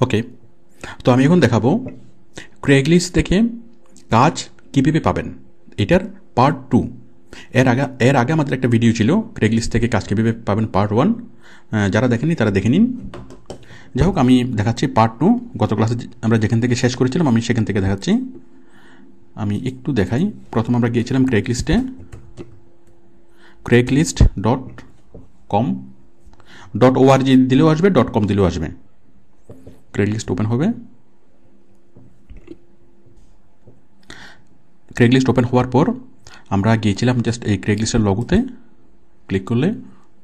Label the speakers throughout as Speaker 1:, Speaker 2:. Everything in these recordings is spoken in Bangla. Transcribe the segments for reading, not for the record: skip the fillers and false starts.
Speaker 1: ওকে, তো আমি এখন দেখাবো ক্রেগলিস্ট থেকে কাজ কীভাবে পাবেন, এটার পার্ট 2। এর আগে আমাদের একটা ভিডিও ছিল ক্রেগলিস্ট থেকে কাজ কীভাবে পাবেন পার্ট 1, যারা দেখেননি তারা দেখে নিন। যাই হোক, আমি দেখাচ্ছি পার্ট 2। গত ক্লাসে আমরা যেখান থেকে শেষ করেছিলাম আমি সেখান থেকে দেখাচ্ছি। আমি একটু দেখাই। প্রথম আমরা গিয়েছিলাম ক্রেগলিস্টে, craigslist.com, .org দিলেও আসবে, .com দিলেও আসবে। ক্রেগলিস্ট ওপেন হবে। ক্রেগলিস্ট ওপেন হওয়ার পর আমরা গিয়েছিলাম জাস্ট এই ক্রেগলিস্টের লগোতে ক্লিক করলে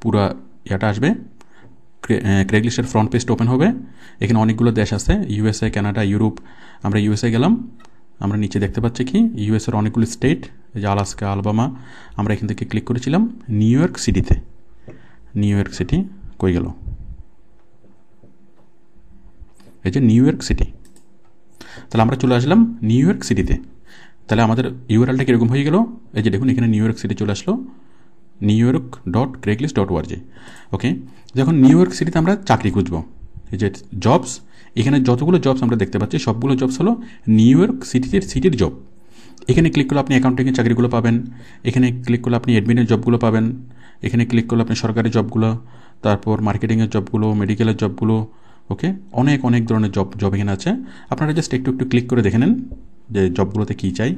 Speaker 1: পুরো ইয়াটা আসবে। ক্রেগলিস্টের ফ্রন্ট পেজটা ওপেন হবে। এখানে অনেকগুলো দেশ আছে, ইউএসএ, কানাডা, ইউরোপ। আমরা ইউএসএ গেলাম। আমরা নিচে দেখতে পাচ্ছি কি ইউএসএর অনেকগুলো স্টেট, এই যে আলাস্কা, আলবামা। আমরা এখান থেকে ক্লিক করেছিলাম নিউ ইয়র্ক সিটিতে। নিউ ইয়র্ক সিটি কই গেল? এই যে নিউ ইয়র্ক সিটি। তাহলে আমরা চলে আসলাম নিউ ইয়র্ক সিটিতে। তাহলে আমাদের ইউআরএলটা কীরকম হয়ে গেল? এই যে দেখুন এখানে নিউ ইয়র্ক সিটি চলে আসলো, newyork.craigslist.org। ওকে, যখন নিউ ইয়র্ক সিটিতে আমরা চাকরি খুঁজবো, এই যে জবস, এখানে যতগুলো জবস আমরা দেখতে পাচ্ছি সবগুলো জবস হলো নিউ ইয়র্ক সিটির জব। এখানে ক্লিক করলে আপনি অ্যাকাউন্টিংয়ের চাকরিগুলো পাবেন, এখানে ক্লিক করলে আপনি অ্যাডমিনের জবগুলো পাবেন, এখানে ক্লিক করলে আপনি সরকারি জবগুলো, তারপর মার্কেটিংয়ের জবগুলো, মেডিকেলের জবগুলো। ওকে, অনেক ধরনের জব এখানে আছে। আপনারা জাস্ট একটু ক্লিক করে দেখে নেন যে জবগুলোতে কী চাই।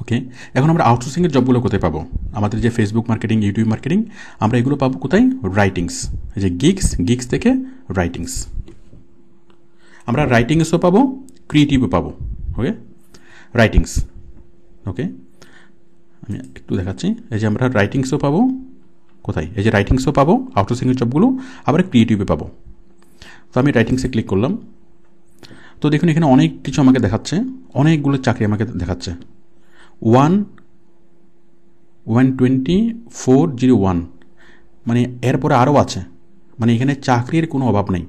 Speaker 1: ওকে, এখন আমরা আউটসোর্সিংয়ের জবগুলো কোথায় পাবো? আমাদের যে ফেসবুক মার্কেটিং, ইউটিউব মার্কেটিং, আমরা এগুলো পাবো কোথায়? রাইটিংস। এই যে গিগস থেকে রাইটিংস। আমরা রাইটিংসও পাবো, ক্রিয়েটিভও পাবো। ওকে, রাইটিংস। ওকে, আমি একটু দেখাচ্ছি। এই যে আমরা রাইটিংসও পাবো কোথায়? এই যে রাইটিংসও পাবো আউটসোর্সিংয়ের জবগুলো, আবার ক্রিয়েটিভে পাবো। তো আমি রাইটিংসে ক্লিক করলাম। তো দেখুন এখানে অনেক কিছু আমাকে দেখাচ্ছে, অনেকগুলো চাকরি আমাকে দেখাচ্ছে। 12401, মানে এরপরে আরও আছে, মানে এখানে চাকরির কোনো অভাব নেই।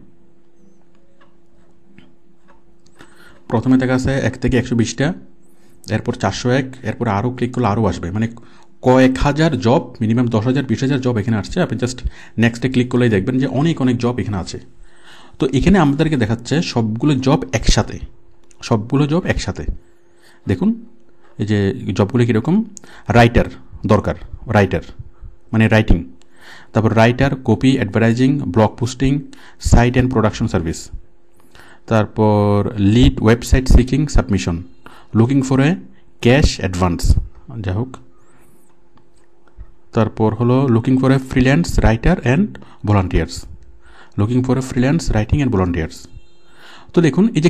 Speaker 1: প্রথমে দেখা আছে 1 থেকে 120টা, এরপর 401, এরপর আরও ক্লিক করলে আরও আসবে, মানে কয়েক হাজার জব, মিনিমাম 10,000 20,000 জব এখানে আসছে। আপনি জাস্ট নেক্সটে ক্লিক করলেই দেখবেন যে অনেক জব এখানে আছে। তো এখানে আমাদেরকে দেখাচ্ছে সবগুলো জব একসাথে। দেখুন এই যে জবগুলো কীরকম। রাইটার দরকার, রাইটার মানে রাইটিং, তারপর writer, copy, advertising, blog posting, site and production service, তারপর lead website seeking submission, looking for a cash advance, যাই হোক। তারপর হলো looking for a freelance writer and volunteers, looking for a freelance writing and volunteers. তো দেখুন এই যে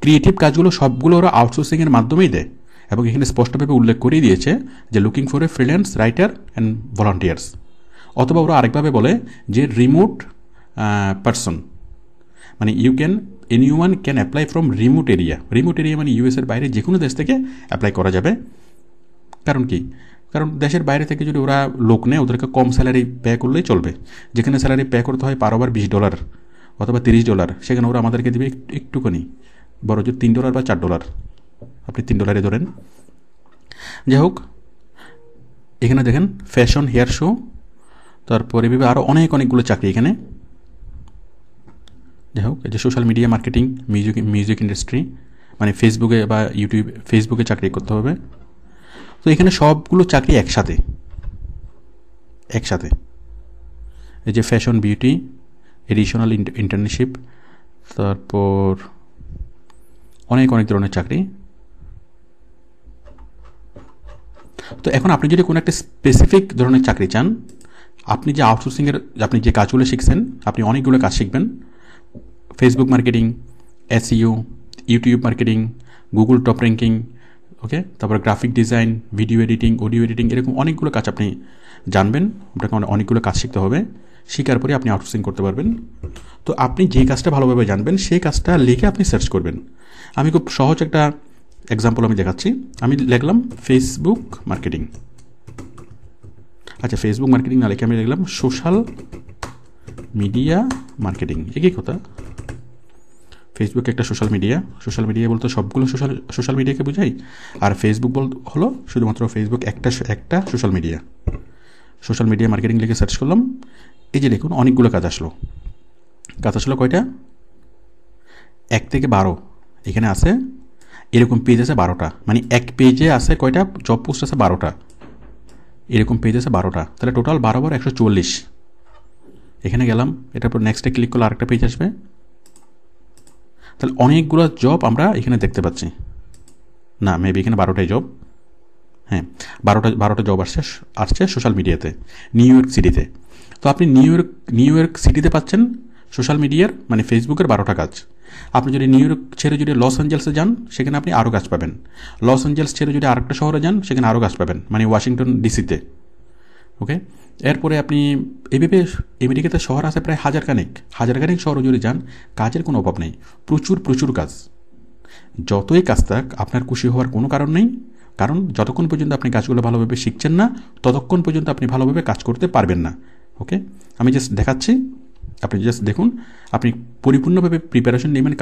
Speaker 1: ক্রিয়েটিভ কাজগুলো সবগুলো ওরা আউটসোর্সিংয়ের মাধ্যমেই দেয়, এবং এখানে স্পষ্টভাবে উল্লেখ করেই দিয়েছে যে looking for a freelance writer and volunteers. অথবা ওরা আরেকভাবে বলে যে রিমোট পারসন, মানে anyone can apply from remote area মানে ইউএসের বাইরে যে কোনো দেশ থেকে অ্যাপ্লাই করা যাবে। কারণ দেশের বাইরে থেকে যদি ওরা লোক নেয়, ওদেরকে কম স্যালারি পে করলেই চলবে। যেখানে স্যালারি পে করতে হয় পার ওভার $20 অথবা $30, সেখানে ওরা আমাদেরকে দেবে একটুখানি, বড় যে $3 বা $4, আপনি $3 ধরেন। যাই হোক, এখানে দেখেন ফ্যাশন, হেয়ার শো, তারপর এভাবে আরও অনেকগুলো চাকরি এখানে। যাই হোক, এই যে social media marketing, music industry, মানে ফেসবুকে বা ফেসবুকে চাকরি করতে হবে। তো এখানে সবগুলো চাকরি একসাথে। এই যে ফ্যাশন, বিউটি, এডিশনাল ইন্টার্নশিপ, তারপর অনেক ধরনের চাকরি। তো এখন আপনি যদি কোনো একটা স্পেসিফিক ধরনের চাকরি চান, আপনি যে আউটসোর্সিংয়ের আপনি যে কাজগুলো শিখছেন, আপনি অনেকগুলো কাজ শিখবেন। Facebook marketing, SEO, YouTube marketing, Google top ranking, okay, তারপর graphic design, video editing, audio editing, এরকম অনেকগুলো কাজ আপনি জানবেন। আপনাকে অনেকগুলো কাজ শিখতে হবে। শেখার পরে আপনি আউটসোর্সিং করতে পারবেন। তো আপনি যে কাজটা ভালোভাবে জানবেন সেই কাজটা লিখে আপনি সার্চ করবেন। আমি খুব সহজ একটা এক্সাম্পল আমি দেখাচ্ছি। আমি লিখলাম ফেসবুক মার্কেটিং। আচ্ছা, ফেসবুক মার্কেটিং না লিখে আমি লিখলাম সোশ্যাল মিডিয়া মার্কেটিং। একই কথা, ফেসবুক একটা সোশ্যাল মিডিয়া বলতে সবগুলো সোশ্যাল মিডিয়াকে বোঝাই, আর ফেসবুক হলো শুধুমাত্র ফেসবুক একটা সোশ্যাল মিডিয়া মার্কেটিং লিখে সার্চ করলাম। এই যে দেখুন অনেকগুলো কাজ আসলো। কাজ আসলে কয়টা? 1 থেকে 12 এখানে আছে, এরকম পেজ আছে 12টা, মানে এক পেজে আছে কয়টা জব পোস্ট আছে? 12টা। এরকম পেজ আছে 12টা, তাহলে টোটাল 12 বার 144। এখানে গেলাম, এটার পর নেক্সটে ক্লিক করলে আরেকটা পেজ আসবে, তাহলে অনেকগুলো জব আমরা এখানে দেখতে পাচ্ছি। না, মেবি এখানে 12টাই জব। হ্যাঁ, 12টা জব আসছে সোশ্যাল মিডিয়াতে, নিউ ইয়র্ক সিটিতে। তো আপনি নিউ ইয়র্ক সিটিতে পাচ্ছেন সোশ্যাল মিডিয়ার, মানে ফেসবুকের 12টা কাজ। আপনি যদি নিউ ইয়র্ক ছেড়ে যদি লস অ্যাঞ্জেলসে যান, সেখানে আপনি আরও কাজ পাবেন। লস অ্যাঞ্জেলস ছেড়ে যদি আরেকটা শহরে যান, সেখানে আরও কাজ পাবেন, মানে ওয়াশিংটন ডিসিতে। ওকে, এরপরে আপনি এভাবে আমেরিকাতে শহর আছে প্রায় হাজার খানেক শহরে যদি যান, কাজের কোনো অভাব নেই, প্রচুর কাজ। যতই কাজ থাক, আপনার খুশি হওয়ার কোনো কারণ নেই, কারণ যতক্ষণ পর্যন্ত আপনি কাজগুলো ভালোভাবে শিখছেন না, ততক্ষণ পর্যন্ত আপনি ভালোভাবে কাজ করতে পারবেন না। ওকে, আমি জাস্ট দেখাচ্ছি, আপনি জাস্ট দেখুন। আপনি পরিপূর্ণভাবে প্রিপারেশন নেবেন,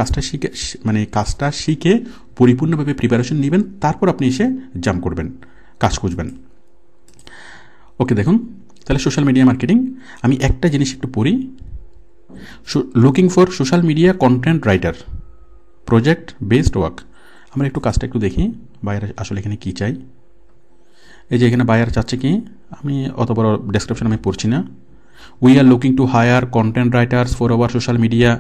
Speaker 1: কাজটা শিখে পরিপূর্ণভাবে প্রিপারেশন নেবেন, তারপর আপনি এসে জাম্প করবেন, কাজ খুঁজবেন। ওকে, দেখুন তাহলে সোশ্যাল মিডিয়া মার্কেটিং। আমি একটা জিনিস একটু পড়ি। Looking for social media content writer, project based work. আমরা একটু কাজটা একটু দেখি, বায়ার আসলে এখানে কী চাই। এই যে এখানে বায়ার চাচ্ছে কি, আমি অত বড় ডেসক্রিপশন আমি পড়ছি না। We are looking to hire content writers for our social media,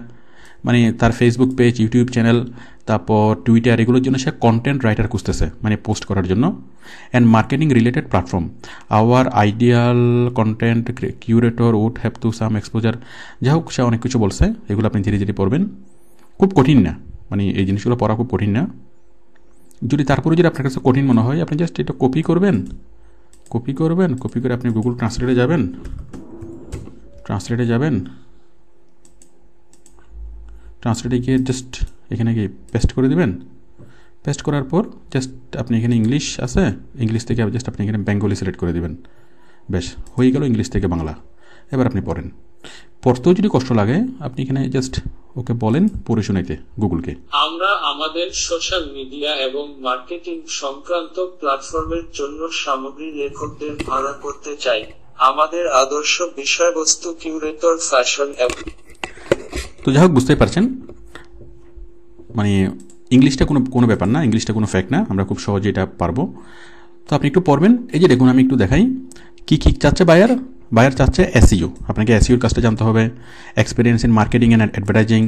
Speaker 1: মানে তার ফেসবুক পেজ, ইউটিউব চ্যানেল, তারপর টুইটার, এগুলোর জন্য সে কন্টেন্ট রাইটার খুঁজতেছে, মানে পোস্ট করার জন্য। And marketing related platform, our ideal content curator would have to some exposure. যাই হোক, সে অনেক কিছু বলছে, এগুলো আপনি ধীরে ধীরে পড়বেন, খুব কঠিন না, মানে এই জিনিসগুলো পড়া খুব কঠিন না। তারপরে যদি আপনার কাছে কঠিন মনে হয়, আপনি জাস্ট এটা কপি করে আপনি গুগল ট্রান্সলেটে যাবেন, ট্রান্সলেটে গিয়ে জাস্ট এখানে গিয়ে পেস্ট করে দেবেন। পেস্ট করার পর জাস্ট আপনি এখানে ইংলিশ আছে, ইংলিশ থেকে জাস্ট আপনি এখানে বেঙ্গলি সিলেক্ট করে দেবেন। বেশ, হয়ে গেল ইংলিশ থেকে বাংলা। এবার আপনি পড়েন, পড়তেও যদি কষ্ট লাগে, আপনি এখানে জাস্ট ওকে বলেন পড়ে শোনাইতে গুগলকে।
Speaker 2: আমরা আমাদের সোশ্যাল মিডিয়া এবং মার্কেটিং সংক্রান্ত প্ল্যাটফর্মের জন্য সামগ্রী লেখকদের ভাড়া করতে চাই। আমাদের আদর্শ বিষয়বস্তু কিউরেটর, ফ্যাশন এবং।
Speaker 1: তো যাই হোক, বুঝতেই পারছেন, মানে ইংলিশটা কোনো ব্যাপার না, ইংলিশটা কোনো ফ্যাক্ট না, আমরা খুব সহজে এটা পারবো। তো আপনি একটু পড়বেন। এই যে দেখুন, আমি একটু দেখাই কী চাচ্ছে বায়ার চাচ্ছে এসইও, আপনাকে এসইওর কাজটা জানতে হবে, experience in marketing and advertising,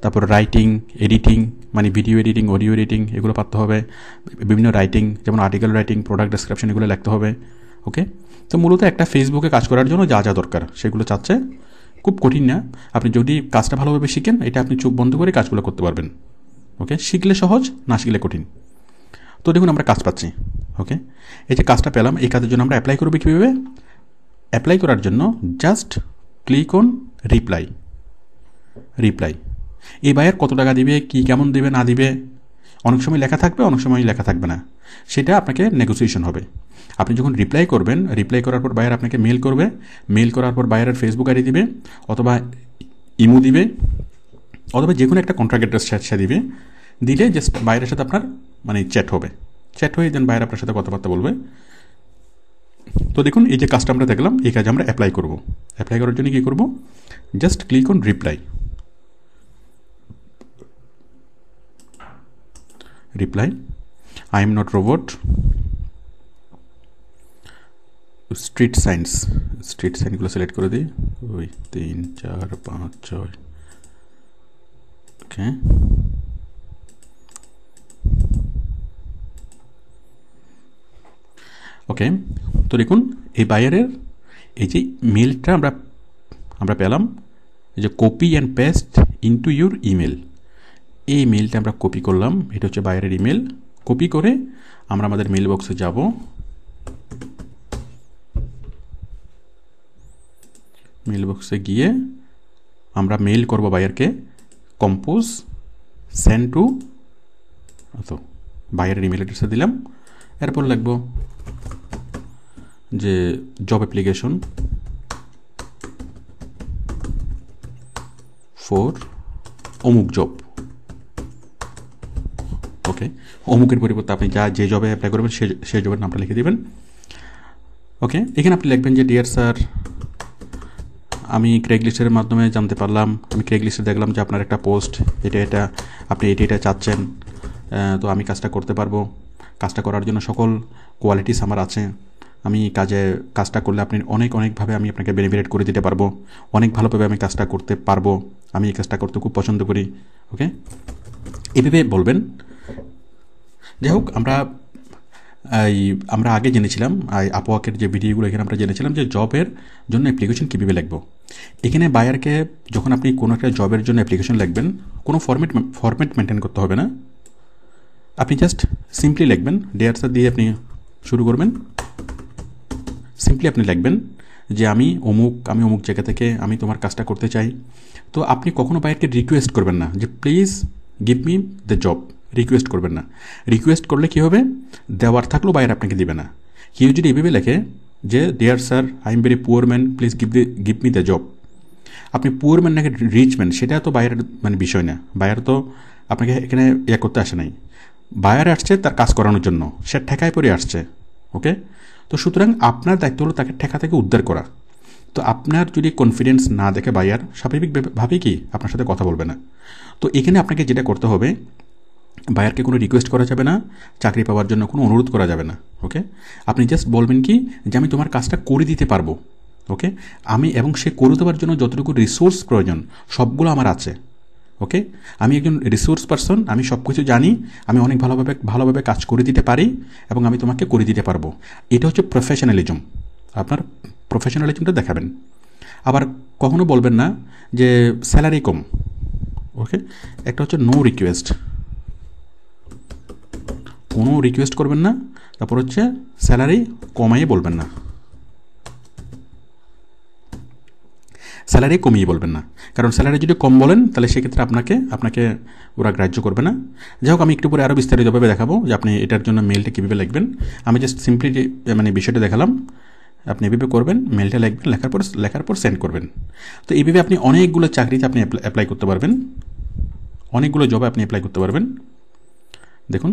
Speaker 1: তারপর রাইটিং, এডিটিং, মানে ভিডিও এডিটিং, অডিও এডিটিং, এগুলো পারতে হবে। বিভিন্ন রাইটিং, যেমন আর্টিকেল রাইটিং, প্রোডাক্ট ডেসক্রিপশন, এগুলো লিখতে হবে। ওকে, তো মূলত একটা ফেসবুকে কাজ করার জন্য যা দরকার সেগুলো চাচ্ছে, খুব কঠিন না। আপনি যদি কাজটা ভালোভাবে শিখেন, এটা আপনি চোখ বন্ধ করে কাজগুলো করতে পারবেন। ওকে, শিখলে সহজ, না শিখলে কঠিন। তো দেখুন, আমরা কাজ পাচ্ছি। ওকে, এই যে কাজটা পেলাম, এই কাজের জন্য আমরা অ্যাপ্লাই করবো কীভাবে? অ্যাপ্লাই করার জন্য জাস্ট ক্লিক অন রিপ্লাই। এই বায়ার কত টাকা দিবে, কি কেমন দিবে না দিবে, অনেক সময় লেখা থাকবে, অনেক সময় লেখা থাকবে না, সেটা আপনাকে নেগোসিয়েশন হবে। আপনি যখন রিপ্লাই করবেন, রিপ্লাই করার পর বায়ার আপনাকে মেল করবে, মেল করার পর বায়ারের ফেসবুক আইডি দিবে, অথবা ইমো দিবে, অথবা যে কোনো একটা কন্ট্রাক্ট অ্যাড্রেস সে দিবে। দিলে জাস্ট বায়ারের সাথে আপনার মানে চ্যাট হয়ে দেন বায়ার আপনার সাথে কথাবার্তা বলবে। তো দেখুন, এই যে কাজটা আমরা দেখলাম, এই কাজে আমরা অ্যাপ্লাই করব। অ্যাপ্লাই করার জন্য কী করব? Just click on reply. I am not robot, street সাইনগুলো সিলেক্ট করে দিই, 2 3 4 5 6। ওকে, তো দেখুন, এই বায়ারের এই যে মেলটা আমরা পেলাম, এই যে copy and paste into your email, এই মেলটা আমরা কপি করলাম, এটা হচ্ছে বায়ারের ইমেল। কপি করে আমরা আমাদের মেল বক্সে যাব, মেল বক্সে গিয়ে আমরা মেল করব বায়ারকে, কম্পোজ সেন্ড টু, তো বায়ারের ইমেল অ্যাড্রেসে দিলাম। এরপর লিখব যে জব অ্যাপ্লিকেশন ফর অমুক জব। ওকে, অমুকের পরিবর্তে আপনি যে জবে অ্যাপ্লাই করবেন সেই জবের নামটা লিখে দেবেন। ওকে, এখানে আপনি লিখবেন যে ডিয়ার স্যার, আমি ক্রেগলিস্টের মাধ্যমে জানতে পারলাম, আমি ক্রেগলিস্টে দেখলাম যে আপনার একটা পোস্ট, এটা আপনি এটা চাচ্ছেন, তো আমি কাজটা করতে পারবো। কাজটা করার জন্য সকল কোয়ালিটিস আমার আছে। আমি কাজটা করলে আপনি অনেকভাবে আমি আপনাকে বেনিফিট করে দিতে পারবো, অনেক ভালোভাবে আমি কাজটা করতে পারবো, আমি এই কাজটা করতে খুব পছন্দ করি। ওকে, এভাবে বলবেন। যাই হোক, আমরা আগে জেনেছিলাম আপওয়ার্কের যে ভিডিওগুলো, এখানে আমরা জেনেছিলাম যে জবের জন্য অ্যাপ্লিকেশন কীভাবে লিখবো। এখানে বায়ারকে যখন আপনি কোনো একটা জবের জন্য অ্যাপ্লিকেশন লিখবেন, কোনো ফরম্যাট মেনটেন করতে হবে না। আপনি জাস্ট সিম্পলি লিখবেন, ডিয়ার স্যার দিয়ে আপনি শুরু করবেন। সিম্পলি আপনি লিখবেন যে আমি অমুক জায়গা থেকে আমি তোমার কাজটা করতে চাই। তো আপনি কখনো বায়ারকে রিকোয়েস্ট করবেন না যে please give me the job, request করবেন না। রিকোয়েস্ট করলে কী হবে, দেওয়ার থাকলেও বায়ার আপনাকে দিবে না। কেউ যদি এভাবে লেখে যে dear sir I am very poor man, please give me the job, আপনি পুয়ার ম্যান নাকি রিচ ম্যান সেটা তো বায়ারের বিষয় না। বায়ার তো আপনাকে এখানে করতে আসে নাই, বায়ার আসছে তার কাজ করানোর জন্য, সে ঠেকায় পড়ে আসছে। ওকে, তো সুতরাং আপনার দায়িত্ব হলো তাকে ঠেকা থেকে উদ্ধার করা। তো আপনার যদি কনফিডেন্স না দেখে বায়ার স্বাভাবিকভাবেই কি আপনার সাথে কথা বলবে না। তো এখানে আপনাকে যেটা করতে হবে, বায়ারকে কোনো রিকোয়েস্ট করা যাবে না, চাকরি পাওয়ার জন্য কোনো অনুরোধ করা যাবে না। ওকে, আপনি জাস্ট বলবেন কি যে আমি তোমার কাজটা করে দিতে পারবো। ওকে, এবং সে করে দেওয়ার জন্য যতটুকু রিসোর্স প্রয়োজন সবগুলো আমার আছে। ওকে, আমি একজন রিসোর্স পারসন, আমি সব কিছু জানি, আমি অনেক ভালোভাবে কাজ করে দিতে পারি এবং আমি তোমাকে করে দিতে পারবো। এটা হচ্ছে প্রফেশনালিজম, আপনার প্রফেশনালিজমটা দেখাবেন। আবার কখনো বলবেন না যে স্যালারি কম। ওকে, একটা হচ্ছে নো রিকোয়েস্ট, কোনো রিকোয়েস্ট করবেন না। তারপর হচ্ছে স্যালারি কমাইয়ে বলবেন না, স্যালারি কমিয়ে বলবেন না, কারণ স্যালারি যদি কম বলেন তাহলে সেক্ষেত্রে আপনাকে ওরা গ্রাহ্য করবে না। যাই হোক, আমি একটু পরে আরও বিস্তারিতভাবে দেখাবো যে আপনি এটার জন্য মেলটা কীভাবে লিখবেন। আমি জাস্ট সিম্পলি বিষয়টা দেখালাম, আপনি এভাবে করবেন, মেলটা লিখবেন, লেখার পর সেন্ড করবেন। তো এইভাবে আপনি অনেকগুলো চাকরিতে আপনি অ্যাপ্লাই করতে পারবেন, অনেকগুলো জবে আপনি অ্যাপ্লাই করতে পারবেন। দেখুন,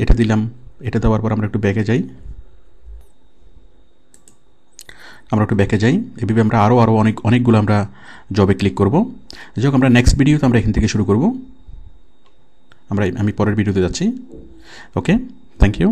Speaker 1: এটা দিলাম, এটা দেওয়ার পর আমরা একটু ব্যাকে যাই, এভাবে আমরা আরও অনেকগুলো আমরা জবে ক্লিক করব। যাই হোক, আমরা নেক্সট ভিডিওতে আমরা এখান থেকে শুরু করব। আমি পরের ভিডিওতে যাচ্ছি। ওকে, থ্যাংক ইউ।